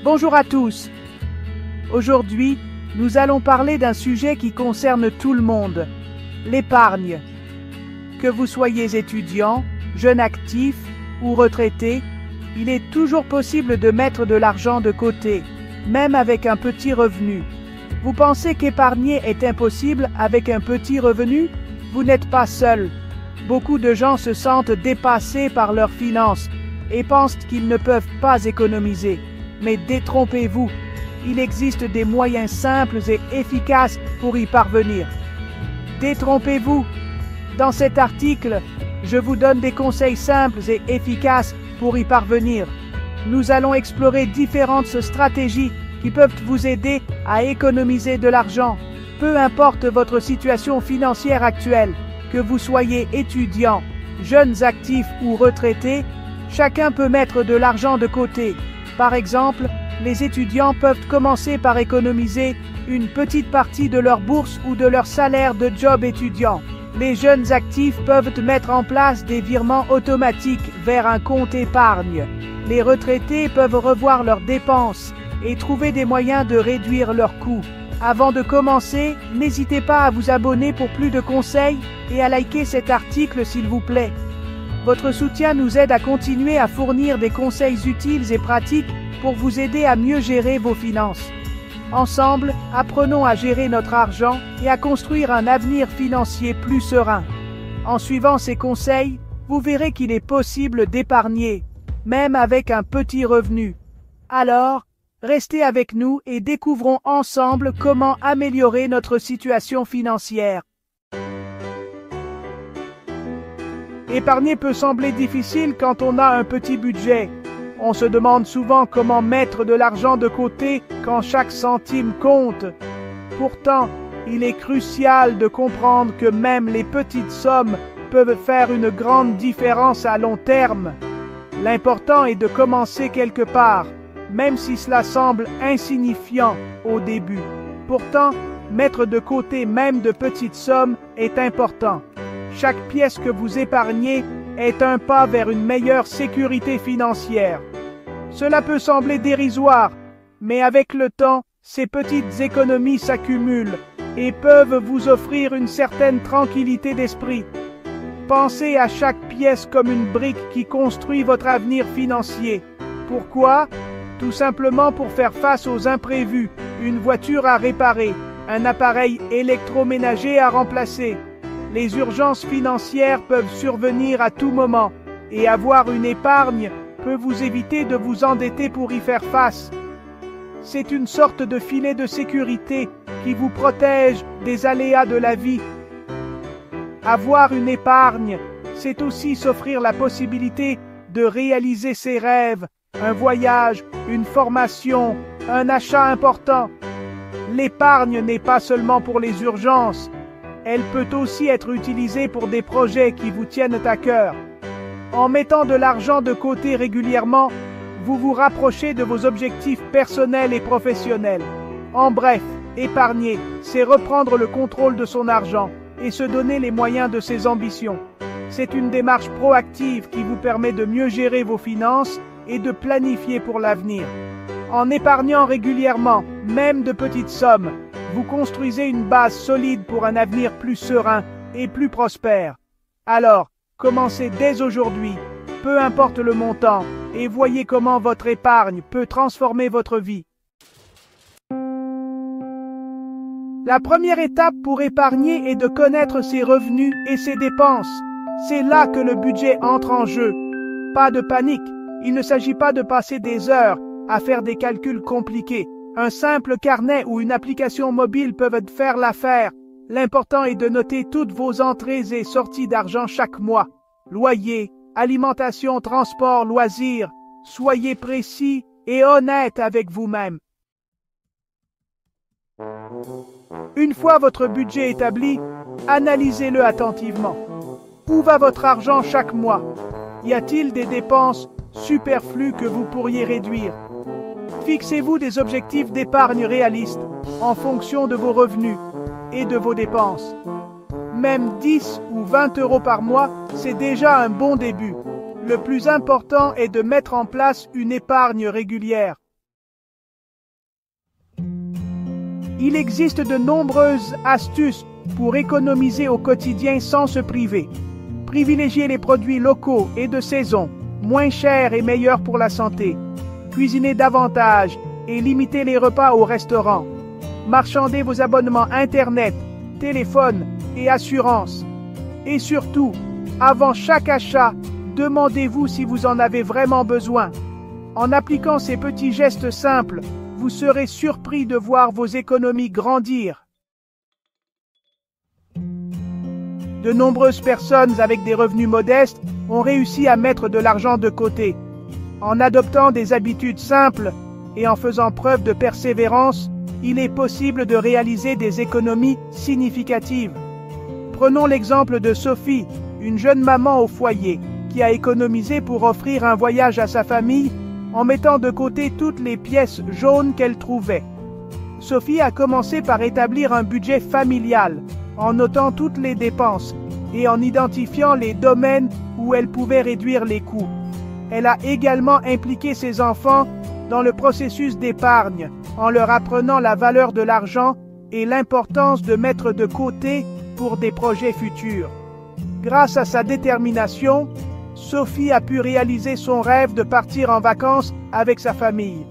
Bonjour à tous. Aujourd'hui, nous allons parler d'un sujet qui concerne tout le monde, l'épargne. Que vous soyez étudiant, jeune actif ou retraité, il est toujours possible de mettre de l'argent de côté, même avec un petit revenu. Vous pensez qu'épargner est impossible avec un petit revenu? Vous n'êtes pas seul. Beaucoup de gens se sentent dépassés par leurs finances et pensent qu'ils ne peuvent pas économiser. Mais détrompez-vous, il existe des moyens simples et efficaces pour y parvenir. Détrompez-vous. Dans cet article, je vous donne des conseils simples et efficaces pour y parvenir. Nous allons explorer différentes stratégies qui peuvent vous aider à économiser de l'argent. Peu importe votre situation financière actuelle, que vous soyez étudiant, jeunes actifs ou retraités, chacun peut mettre de l'argent de côté. Par exemple, les étudiants peuvent commencer par économiser une petite partie de leur bourse ou de leur salaire de job étudiant. Les jeunes actifs peuvent mettre en place des virements automatiques vers un compte épargne. Les retraités peuvent revoir leurs dépenses et trouver des moyens de réduire leurs coûts. Avant de commencer, n'hésitez pas à vous abonner pour plus de conseils et à liker cet article s'il vous plaît. Votre soutien nous aide à continuer à fournir des conseils utiles et pratiques pour vous aider à mieux gérer vos finances. Ensemble, apprenons à gérer notre argent et à construire un avenir financier plus serein. En suivant ces conseils, vous verrez qu'il est possible d'épargner, même avec un petit revenu. Alors, restez avec nous et découvrons ensemble comment améliorer notre situation financière. Épargner peut sembler difficile quand on a un petit budget. On se demande souvent comment mettre de l'argent de côté quand chaque centime compte. Pourtant, il est crucial de comprendre que même les petites sommes peuvent faire une grande différence à long terme. L'important est de commencer quelque part, même si cela semble insignifiant au début. Pourtant, mettre de côté même de petites sommes est important. Chaque pièce que vous épargnez est un pas vers une meilleure sécurité financière. Cela peut sembler dérisoire, mais avec le temps, ces petites économies s'accumulent et peuvent vous offrir une certaine tranquillité d'esprit. Pensez à chaque pièce comme une brique qui construit votre avenir financier. Pourquoi? Tout simplement pour faire face aux imprévus, une voiture à réparer, un appareil électroménager à remplacer. Les urgences financières peuvent survenir à tout moment et avoir une épargne peut vous éviter de vous endetter pour y faire face. C'est une sorte de filet de sécurité qui vous protège des aléas de la vie. Avoir une épargne, c'est aussi s'offrir la possibilité de réaliser ses rêves, un voyage, une formation, un achat important. L'épargne n'est pas seulement pour les urgences. Elle peut aussi être utilisée pour des projets qui vous tiennent à cœur. En mettant de l'argent de côté régulièrement, vous vous rapprochez de vos objectifs personnels et professionnels. En bref, épargner, c'est reprendre le contrôle de son argent et se donner les moyens de ses ambitions. C'est une démarche proactive qui vous permet de mieux gérer vos finances et de planifier pour l'avenir. En épargnant régulièrement, même de petites sommes, vous construisez une base solide pour un avenir plus serein et plus prospère. Alors, commencez dès aujourd'hui, peu importe le montant, et voyez comment votre épargne peut transformer votre vie. La première étape pour épargner est de connaître ses revenus et ses dépenses. C'est là que le budget entre en jeu. Pas de panique, il ne s'agit pas de passer des heures à faire des calculs compliqués. Un simple carnet ou une application mobile peuvent faire l'affaire. L'important est de noter toutes vos entrées et sorties d'argent chaque mois. Loyer, alimentation, transport, loisirs. Soyez précis et honnête avec vous-même. Une fois votre budget établi, analysez-le attentivement. Où va votre argent chaque mois? Y a-t-il des dépenses superflues que vous pourriez réduire? Fixez-vous des objectifs d'épargne réalistes en fonction de vos revenus et de vos dépenses. Même 10 ou 20 € par mois, c'est déjà un bon début. Le plus important est de mettre en place une épargne régulière. Il existe de nombreuses astuces pour économiser au quotidien sans se priver. Privilégiez les produits locaux et de saison, moins chers et meilleurs pour la santé. Cuisinez davantage et limitez les repas au restaurant. Marchandez vos abonnements Internet, téléphone et assurance. Et surtout, avant chaque achat, demandez-vous si vous en avez vraiment besoin. En appliquant ces petits gestes simples, vous serez surpris de voir vos économies grandir. De nombreuses personnes avec des revenus modestes ont réussi à mettre de l'argent de côté. En adoptant des habitudes simples et en faisant preuve de persévérance, il est possible de réaliser des économies significatives. Prenons l'exemple de Sophie, une jeune maman au foyer, qui a économisé pour offrir un voyage à sa famille en mettant de côté toutes les pièces jaunes qu'elle trouvait. Sophie a commencé par établir un budget familial, en notant toutes les dépenses et en identifiant les domaines où elle pouvait réduire les coûts. Elle a également impliqué ses enfants dans le processus d'épargne, en leur apprenant la valeur de l'argent et l'importance de mettre de côté pour des projets futurs. Grâce à sa détermination, Sophie a pu réaliser son rêve de partir en vacances avec sa famille.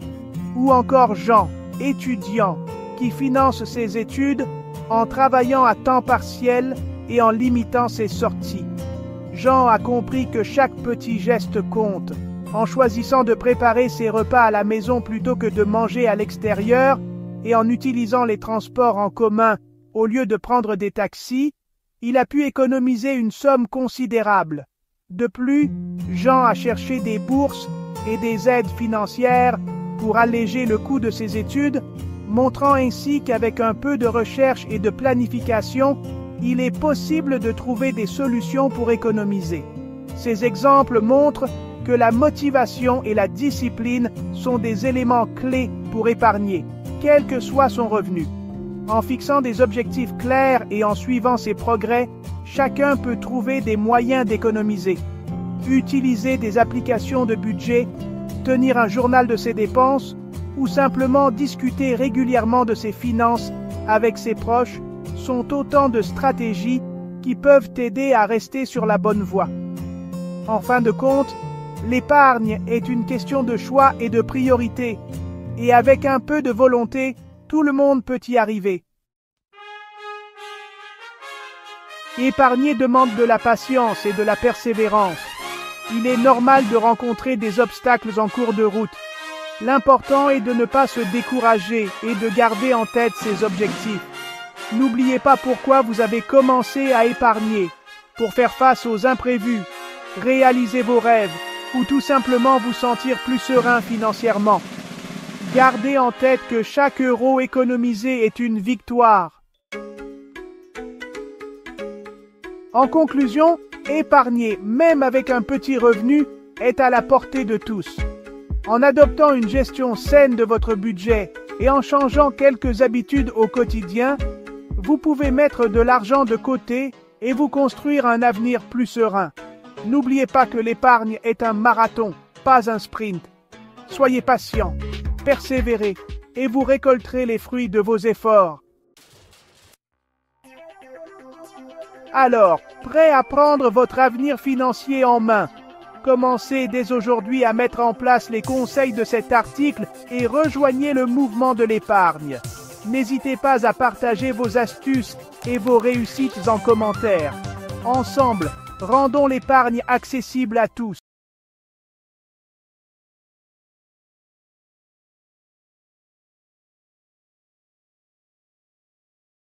Ou encore Jean, étudiant, qui finance ses études en travaillant à temps partiel et en limitant ses sorties. Jean a compris que chaque petit geste compte. En choisissant de préparer ses repas à la maison plutôt que de manger à l'extérieur et en utilisant les transports en commun au lieu de prendre des taxis, il a pu économiser une somme considérable. De plus, Jean a cherché des bourses et des aides financières pour alléger le coût de ses études, montrant ainsi qu'avec un peu de recherche et de planification, il est possible de trouver des solutions pour économiser. Ces exemples montrent que la motivation et la discipline sont des éléments clés pour épargner, quel que soit son revenu. En fixant des objectifs clairs et en suivant ses progrès, chacun peut trouver des moyens d'économiser. Utiliser des applications de budget, tenir un journal de ses dépenses ou simplement discuter régulièrement de ses finances avec ses proches sont autant de stratégies qui peuvent t'aider à rester sur la bonne voie. En fin de compte, l'épargne est une question de choix et de priorité, et avec un peu de volonté, tout le monde peut y arriver. Épargner demande de la patience et de la persévérance. Il est normal de rencontrer des obstacles en cours de route. L'important est de ne pas se décourager et de garder en tête ses objectifs. N'oubliez pas pourquoi vous avez commencé à épargner, pour faire face aux imprévus, réaliser vos rêves ou tout simplement vous sentir plus serein financièrement. Gardez en tête que chaque euro économisé est une victoire. En conclusion, épargner, même avec un petit revenu, est à la portée de tous. En adoptant une gestion saine de votre budget et en changeant quelques habitudes au quotidien, vous pouvez mettre de l'argent de côté et vous construire un avenir plus serein. N'oubliez pas que l'épargne est un marathon, pas un sprint. Soyez patient, persévérez et vous récolterez les fruits de vos efforts. Alors, prêt à prendre votre avenir financier en main? Commencez dès aujourd'hui à mettre en place les conseils de cet article et rejoignez le mouvement de l'épargne. N'hésitez pas à partager vos astuces et vos réussites en commentaire. Ensemble, rendons l'épargne accessible à tous.